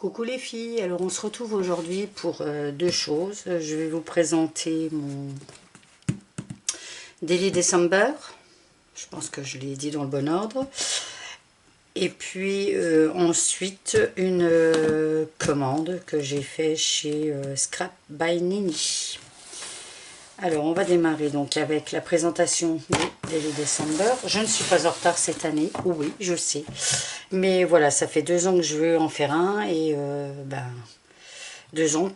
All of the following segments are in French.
Coucou les filles, alors on se retrouve aujourd'hui pour deux choses. Je vais vous présenter mon Daily December, je pense que je l'ai dit dans le bon ordre. Et puis ensuite une commande que j'ai fait chez Scrap by Nini. Alors on va démarrer donc avec la présentation du Daily December. Je ne suis pas en retard cette année, oui je sais. Mais voilà, ça fait 2 ans que je veux en faire un et 2 ans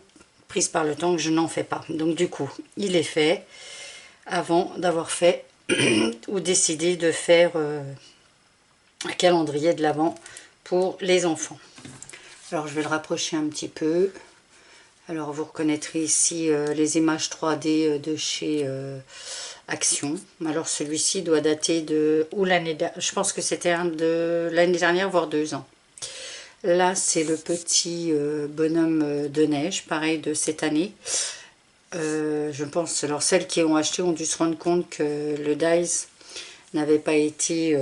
prise par le temps que je n'en fais pas. Donc du coup, il est fait avant d'avoir fait ou décidé de faire un calendrier de l'Avent pour les enfants. Alors je vais le rapprocher un petit peu. Alors vous reconnaîtrez ici les images 3D de chez Action. Alors celui-ci doit dater de je pense que c'était un de l'année dernière, voire 2 ans. Là c'est le petit bonhomme de neige, pareil de cette année. Je pense, alors celles qui ont acheté ont dû se rendre compte que le dies n'avait pas été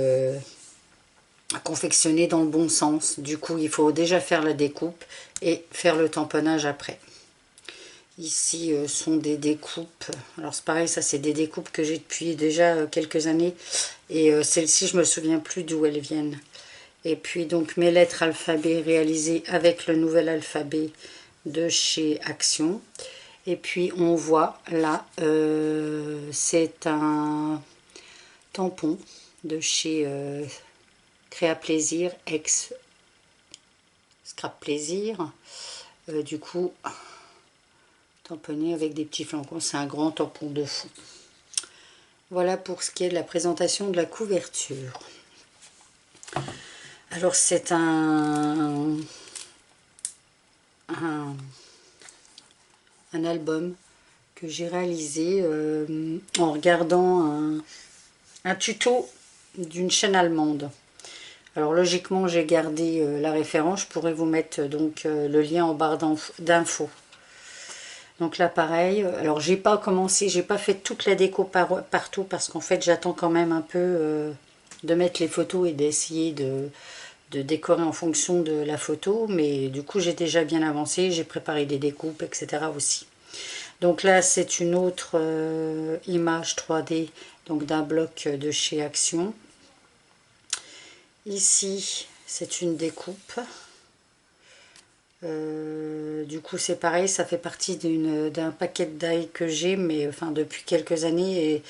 confectionné dans le bon sens. Du coup il faut déjà faire la découpe et faire le tamponnage après. Ici sont des découpes, alors c'est pareil, ça c'est des découpes que j'ai depuis déjà quelques années et celles-ci je me souviens plus d'où elles viennent. Et puis donc mes lettres alphabet réalisées avec le nouvel alphabet de chez Action. Et puis on voit là, c'est un tampon de chez Créa Plaisir, ex Scrap Plaisir. Du coup, tamponné avec des petits flancons, c'est un grand tampon de fond. Voilà pour ce qui est de la présentation de la couverture. Alors c'est un album que j'ai réalisé en regardant un tuto d'une chaîne allemande. Alors logiquement j'ai gardé la référence, je pourrais vous mettre donc le lien en barre d'infos. Donc là pareil, alors j'ai pas commencé, j'ai pas fait toute la déco partout parce qu'en fait j'attends quand même un peu de mettre les photos et d'essayer de décorer en fonction de la photo, mais du coup j'ai déjà bien avancé, j'ai préparé des découpes, etc. aussi. Donc là c'est une autre image 3D donc d'un bloc de chez Action. Ici c'est une découpe. Du coup c'est pareil, ça fait partie d'un paquet de die que j'ai, mais enfin depuis quelques années,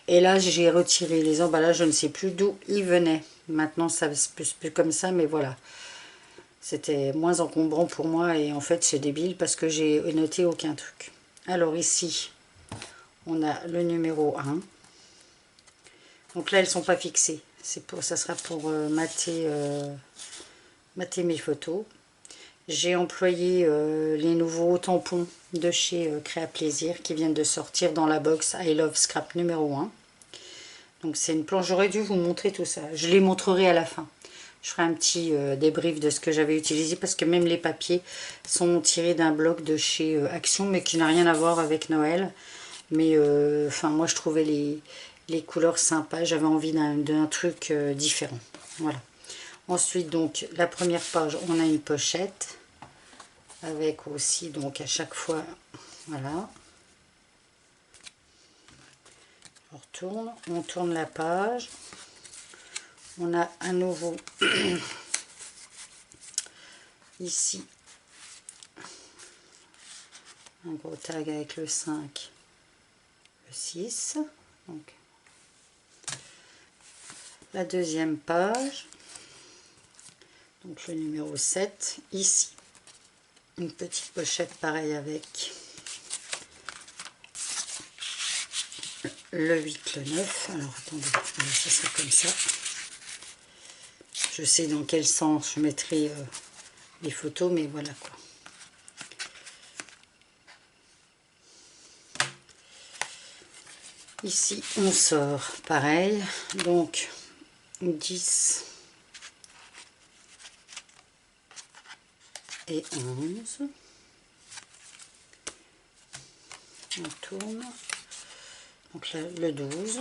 et là j'ai retiré les emballages, je ne sais plus d'où ils venaient. Maintenant ça se passe plus comme ça, mais voilà, c'était moins encombrant pour moi et en fait c'est débile parce que j'ai noté aucun truc. Alors ici on a le numéro 1, donc là elles sont pas fixées, ça sera pour mater mes photos. J'ai employé les nouveaux tampons de chez Créa Plaisir qui viennent de sortir dans la box I Love Scrap numéro 1. Donc c'est une planche, j'aurais dû vous montrer tout ça. Je les montrerai à la fin. Je ferai un petit débrief de ce que j'avais utilisé parce que même les papiers sont tirés d'un bloc de chez Action mais qui n'a rien à voir avec Noël. Mais enfin moi je trouvais les couleurs sympas, j'avais envie d'un truc différent. Voilà. Ensuite donc la première page, on a une pochette avec aussi donc à chaque fois, voilà, on tourne la page, on a à nouveau ici un gros tag avec le 5, le 6, donc la deuxième page, donc le numéro 7, ici une petite pochette pareil avec le 8, le 9, alors attendez, voilà, ça sera comme ça, je sais dans quel sens je mettrai les photos, mais voilà quoi. Ici on sort pareil, donc 10 et 11, on tourne, donc là le 12,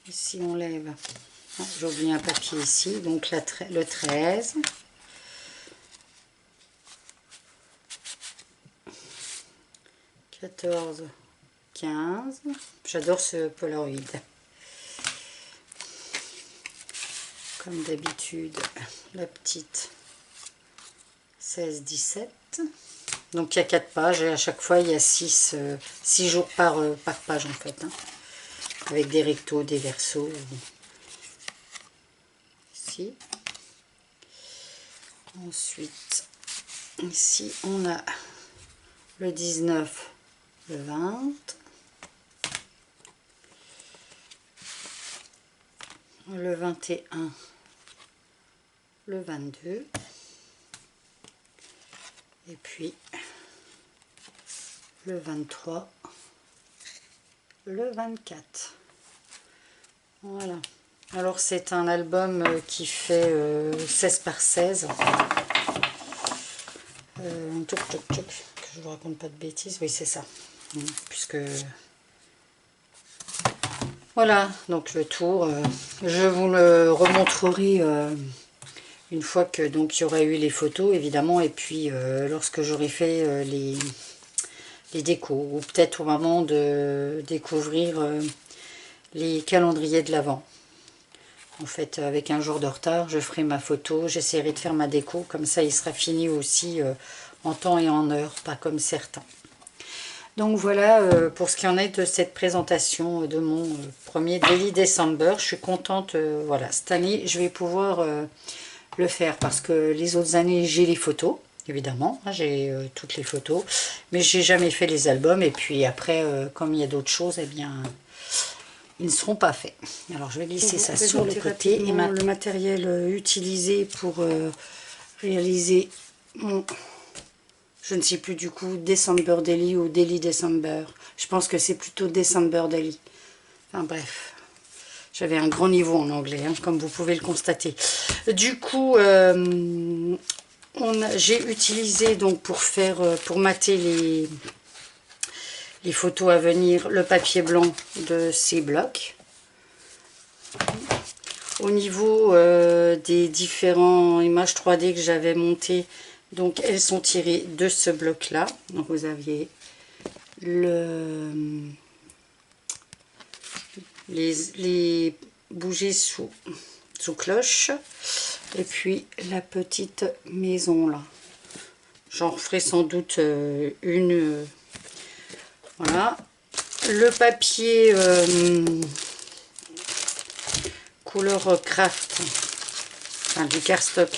ici on lève, j'ai oublié un papier ici, donc le 13, 14, 15. J'adore ce Polaroid. Comme d'habitude, la petite 16, 17. Donc il y a 4 pages et à chaque fois il y a 6 jours par page en fait. Hein, avec des rectos, des versos. Ici. Ensuite, ici on a le 19, le 20. Le 21, le 22. Et puis le 23, le 24. Voilà. Alors c'est un album qui fait 16 par 16. Que je vous raconte pas de bêtises. Oui, c'est ça. Puisque voilà, donc le tour. Je vous le remontrerai une fois que donc il y aura eu les photos évidemment, et puis lorsque j'aurai fait les décos, ou peut-être au moment de découvrir les calendriers de l'Avent. En fait, avec un jour de retard, je ferai ma photo, j'essaierai de faire ma déco, comme ça il sera fini aussi en temps et en heure, pas comme certains. Donc voilà pour ce qui en est de cette présentation de mon premier Daily December. Je suis contente, voilà, cette année je vais pouvoir le faire parce que les autres années j'ai les photos. Évidemment, hein, j'ai toutes les photos, mais j'ai jamais fait les albums. Et puis après, comme il y a d'autres choses, eh bien, ils ne seront pas faits. Alors, je vais glisser ça sur le côté. Et le matériel utilisé pour réaliser mon, je ne sais plus du coup, December Daily ou Daily December. Je pense que c'est plutôt December Daily. Enfin bref. J'avais un grand niveau en anglais, hein, comme vous pouvez le constater. Du coup, j'ai utilisé donc pour mater les photos à venir, le papier blanc de ces blocs. Au niveau des différentes images 3D que j'avais montées, donc elles sont tirées de ce bloc-là. Donc vous aviez les bougies sous cloche, et puis la petite maison là. J'en referai sans doute une. Voilà. Le papier couleur craft, enfin du cardstock,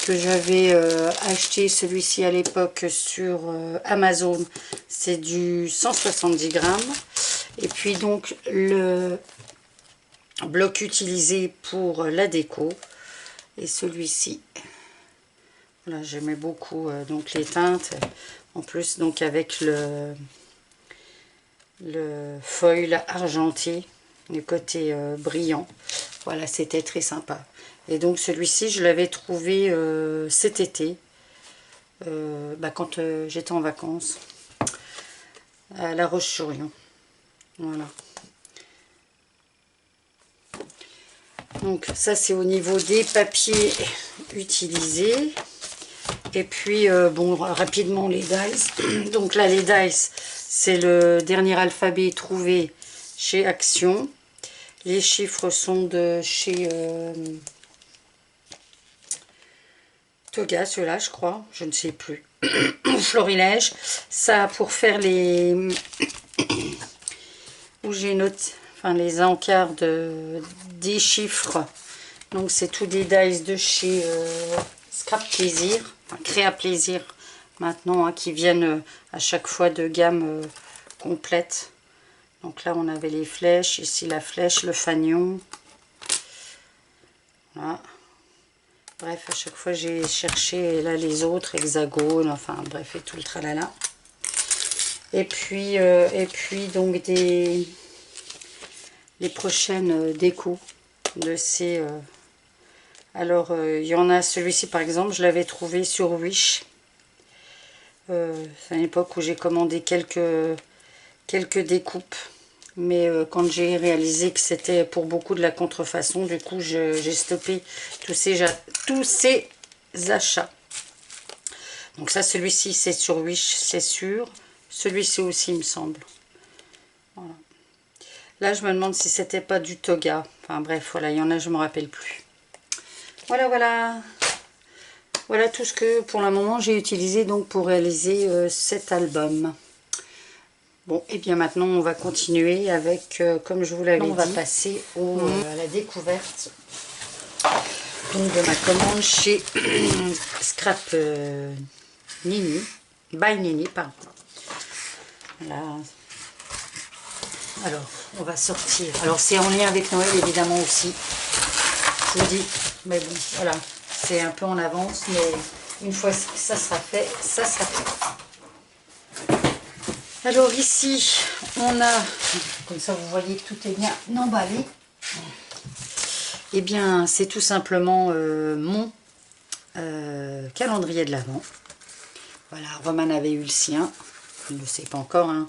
que j'avais acheté, celui-ci à l'époque sur Amazon, c'est du 170 grammes. Et puis donc le bloc utilisé pour la déco, et celui-ci, voilà, j'aimais beaucoup donc les teintes, en plus donc avec le foil argenté, le côté brillant. Voilà, c'était très sympa. Et donc celui-ci, je l'avais trouvé cet été, quand j'étais en vacances à La Roche-sur-Yon. Voilà. Donc ça, c'est au niveau des papiers utilisés. Et puis, bon, rapidement les dies. Donc là, les dies, c'est le dernier alphabet trouvé chez Action. Les chiffres sont de chez Toga, ceux-là, je crois. Je ne sais plus. Florilège. Ça, pour faire les... où j'ai noté... Enfin, les encarts des chiffres. Donc, c'est tous des dies de chez Scrap Plaisir. Enfin, Créa Plaisir, maintenant, hein, qui viennent à chaque fois de gamme complète. Donc là, on avait les flèches. Ici, la flèche, le fanion. Voilà. Bref, à chaque fois, j'ai cherché là les autres, hexagones, enfin, bref, et tout le tralala. Et puis donc, les prochaines décos de ces... alors, il y en a celui-ci, par exemple, je l'avais trouvé sur Wish. C'est à l'époque où j'ai commandé quelques découpes. Mais quand j'ai réalisé que c'était pour beaucoup de la contrefaçon, du coup, j'ai stoppé tous ces achats. Donc ça, celui-ci, c'est sur Wish, c'est sûr. Celui-ci aussi, il me semble. Voilà. Là, je me demande si c'était pas du toga. Enfin bref, voilà, il y en a, je me rappelle plus. Voilà, voilà. Voilà tout ce que, pour le moment, j'ai utilisé donc pour réaliser cet album. Bon, et bien maintenant, on va continuer avec, comme je vous l'avais dit, on va passer à la découverte donc, de ma commande chez Scrap Nini, by Nini, pardon. Voilà. Alors, on va sortir. Alors, c'est en lien avec Noël, évidemment, aussi. Je vous dis, mais bon, voilà. C'est un peu en avance, mais une fois que ça sera fait, ça sera fait. Alors, ici, on a, comme ça, vous voyez que tout est bien emballé. Eh bien, c'est tout simplement mon calendrier de l'Avent. Voilà, Roman avait eu le sien. Je ne le sais pas encore, hein.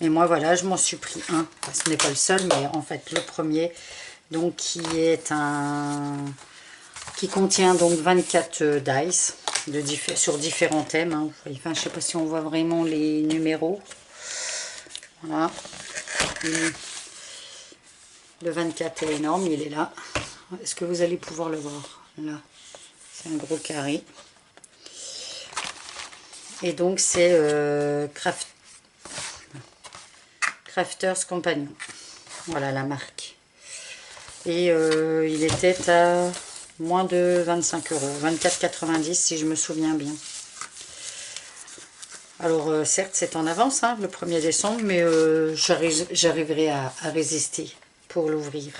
Mais moi, voilà, je m'en suis pris un. Enfin, ce n'est pas le seul, mais en fait, le premier. Donc, qui contient donc 24 dice sur différents thèmes. Hein. Enfin, je ne sais pas si on voit vraiment les numéros. Voilà. Le 24 est énorme, il est là. Est-ce que vous allez pouvoir le voir? Là, c'est un gros carré. Et donc, c'est Crafters Compagnon. Voilà la marque. Et il était à moins de 25 €, 24,90 si je me souviens bien. Alors certes c'est en avance, hein, le 1er décembre, mais j'arriverai à résister pour l'ouvrir.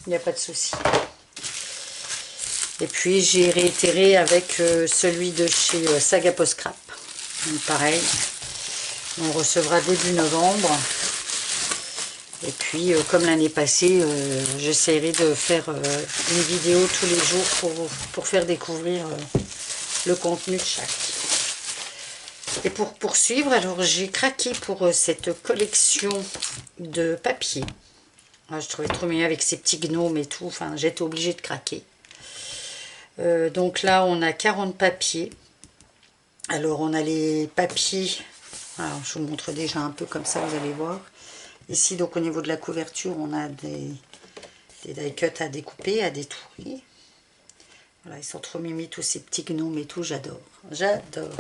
Il n'y a pas de souci. Et puis j'ai réitéré avec celui de chez Saga Post Scrap. Donc, pareil, on recevra début novembre. Et puis, comme l'année passée, j'essaierai de faire une vidéo tous les jours pour faire découvrir le contenu de chaque. Et pour poursuivre, alors j'ai craqué pour cette collection de papier. Ah, je trouvais trop mignon avec ces petits gnomes et tout. Enfin, j'étais obligée de craquer. Donc là, on a 40 papiers. Alors, on a les papiers. Alors, je vous montre déjà un peu comme ça, vous allez voir. Ici, donc au niveau de la couverture, on a des die cuts à découper, à détourer. Voilà, ils sont trop mimi, tous ces petits gnomes et tout, j'adore. J'adore.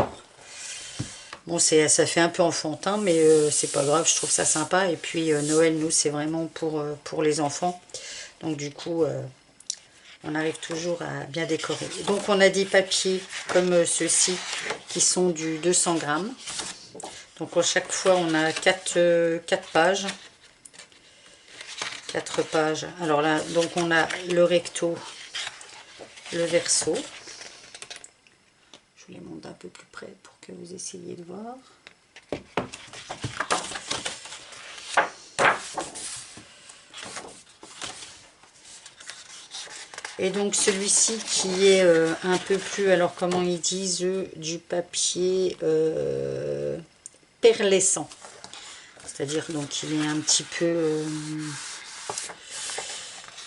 Bon, ça fait un peu enfantin, mais c'est pas grave, je trouve ça sympa. Et puis, Noël, nous, c'est vraiment pour les enfants. Donc, du coup, on arrive toujours à bien décorer. Donc, on a des papiers comme ceux-ci qui sont du 200 grammes. Donc, à chaque fois, on a 4 pages. 4 pages. Alors là, donc on a le recto, le verso. Je vous les montre d'un peu plus près pour que vous essayiez de voir. Et donc celui-ci qui est un peu plus, alors comment ils disent, du papier perlescent. C'est-à-dire donc il est un petit peu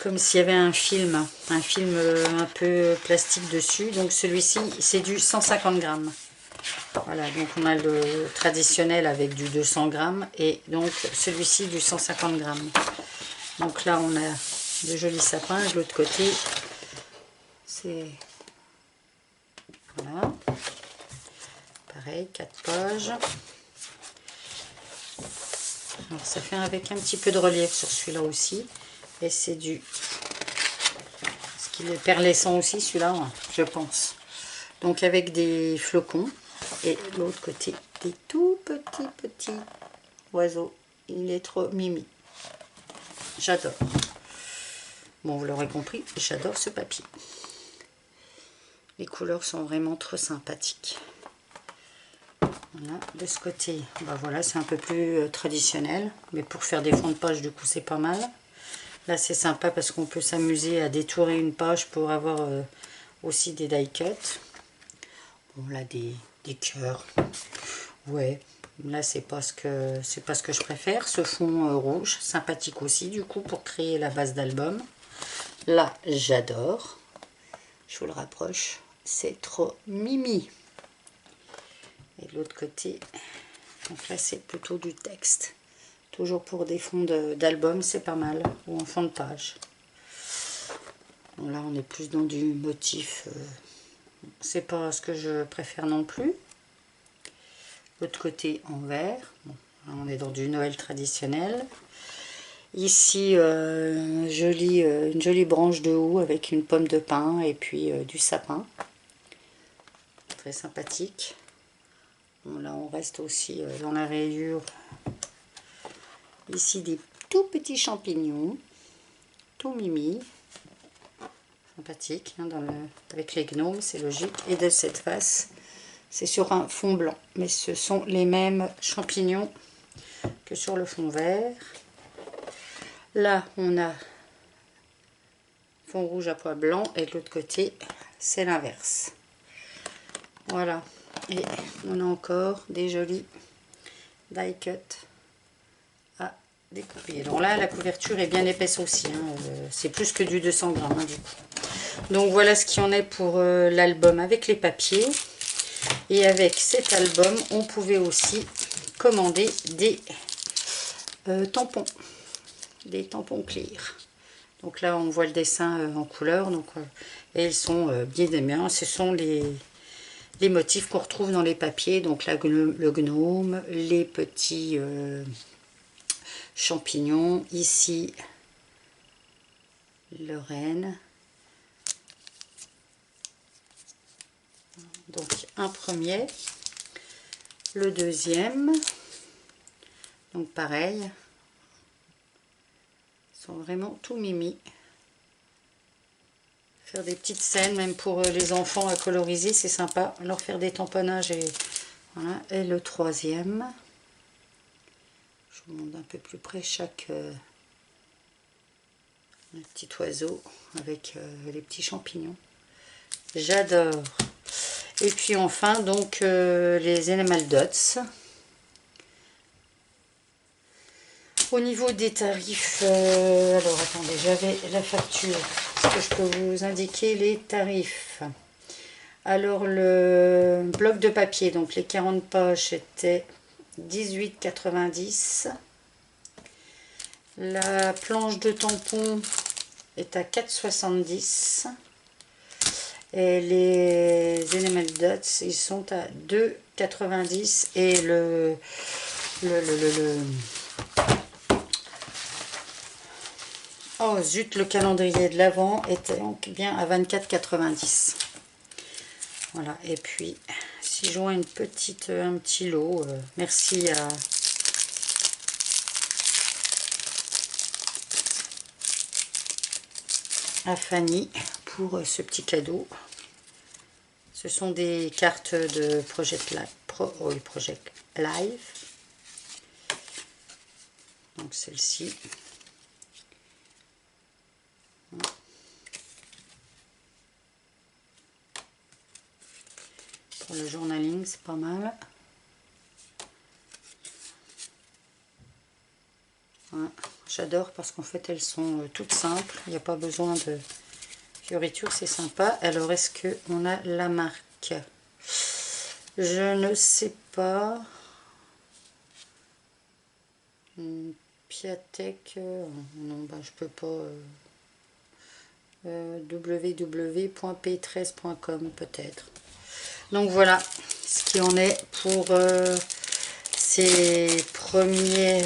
comme s'il y avait un film un peu plastique dessus. Donc celui-ci c'est du 150 grammes. Voilà, donc on a le traditionnel avec du 200 grammes et donc celui-ci du 150 grammes. Donc là on a de jolis sapins. De l'autre côté c'est voilà, pareil, 4 pages. Alors ça fait avec un petit peu de relief sur celui-là aussi. Et c'est du... ce qu'il est perlescent aussi celui-là, ouais, je pense. Donc avec des flocons. Et de l'autre côté, des tout petits oiseaux. Il est trop mimi. J'adore. Bon, vous l'aurez compris, j'adore ce papier. Les couleurs sont vraiment trop sympathiques. Voilà, de ce côté, bah voilà, c'est un peu plus traditionnel. Mais pour faire des fonds de page, du coup, c'est pas mal. Là, c'est sympa parce qu'on peut s'amuser à détourer une page pour avoir aussi des die cuts. Bon, là, des cœurs. Ouais, là, c'est pas ce que je préfère. Ce fond rouge, sympathique aussi, du coup, pour créer la base d'album. Là, j'adore. Je vous le rapproche. C'est trop mimi. Et de l'autre côté, donc là c'est plutôt du texte. Toujours pour des fonds d'album, c'est pas mal. Ou en fond de page. Bon, là on est plus dans du motif. C'est pas ce que je préfère non plus. L'autre côté en vert. Bon, là, on est dans du Noël traditionnel. Ici, une jolie branche de houx avec une pomme de pin et puis du sapin. Très sympathique. Bon, là, on reste aussi dans la rayure. Ici, des tout petits champignons, tout mimi. Sympathique, hein, avec les gnomes, c'est logique. Et de cette face, c'est sur un fond blanc. Mais ce sont les mêmes champignons que sur le fond vert. Là, on a fond rouge à pois blanc et de l'autre côté, c'est l'inverse. Voilà. Et on a encore des jolis die cut à découper. Alors là, la couverture est bien épaisse aussi. Hein. C'est plus que du 200 grammes, hein, du coup. Donc voilà ce qu'il y en est pour l'album avec les papiers. Et avec cet album, on pouvait aussi commander des tampons. Des tampons clear. Donc là, on voit le dessin en couleur. Donc, et ils sont bien. Ce sont les motifs qu'on retrouve dans les papiers. Donc là, le gnome, les petits champignons. Ici, le renne. Donc un premier. Le deuxième. Donc pareil. Ils sont vraiment tout mimi. Faire des petites scènes, même pour les enfants à coloriser, c'est sympa. Leur faire des tamponnages. Et, voilà. Et le troisième. Je vous montre un peu plus près chaque un petit oiseau avec les petits champignons. J'adore. Et puis enfin, donc, les Enamel Dots. Au niveau des tarifs, alors attendez, j'avais la facture. Est-ce que je peux vous indiquer les tarifs? Alors le bloc de papier, donc les 40 pages, c'était 18,90 €. La planche de tampon est à 4,70 €. Et les Enamel Dots, ils sont à 2,90 €. Et oh zut, le calendrier de l'Avent était donc bien à 24,90 €. Voilà, et puis si je vois un petit lot, merci à Fanny pour ce petit cadeau. Ce sont des cartes de Project Live. Donc celle-ci. Pour le journaling, c'est pas mal. Voilà. J'adore parce qu'en fait elles sont toutes simples. Il n'y a pas besoin de fioritures, c'est sympa. Alors est-ce qu'on a la marque? Je ne sais pas. Piatek, non, bah, je peux pas. www.p13.com peut-être. Donc voilà ce qui en est pour ces premiers.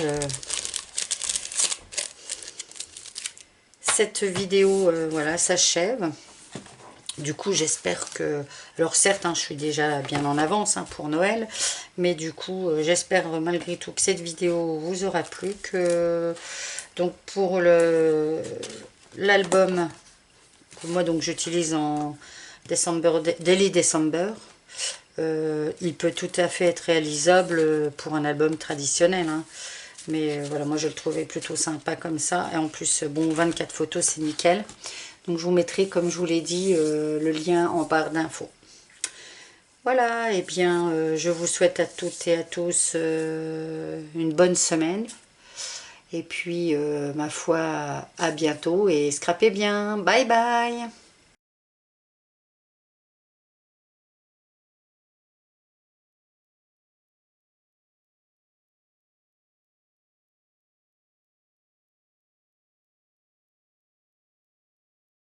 Cette vidéo voilà, s'achève. Du coup, j'espère que... Alors certes, hein, je suis déjà bien en avance hein, pour Noël. Mais du coup, j'espère malgré tout que cette vidéo vous aura plu. Que donc pour l'album que moi donc j'utilise en Daily December, il peut tout à fait être réalisable pour un album traditionnel. Hein. Mais voilà, moi je le trouvais plutôt sympa comme ça. Et en plus, bon, 24 photos, c'est nickel. Donc je vous mettrai, comme je vous l'ai dit, le lien en barre d'infos. Voilà, et bien je vous souhaite à toutes et à tous une bonne semaine. Et puis, ma foi, à bientôt et scrapez bien. Bye bye!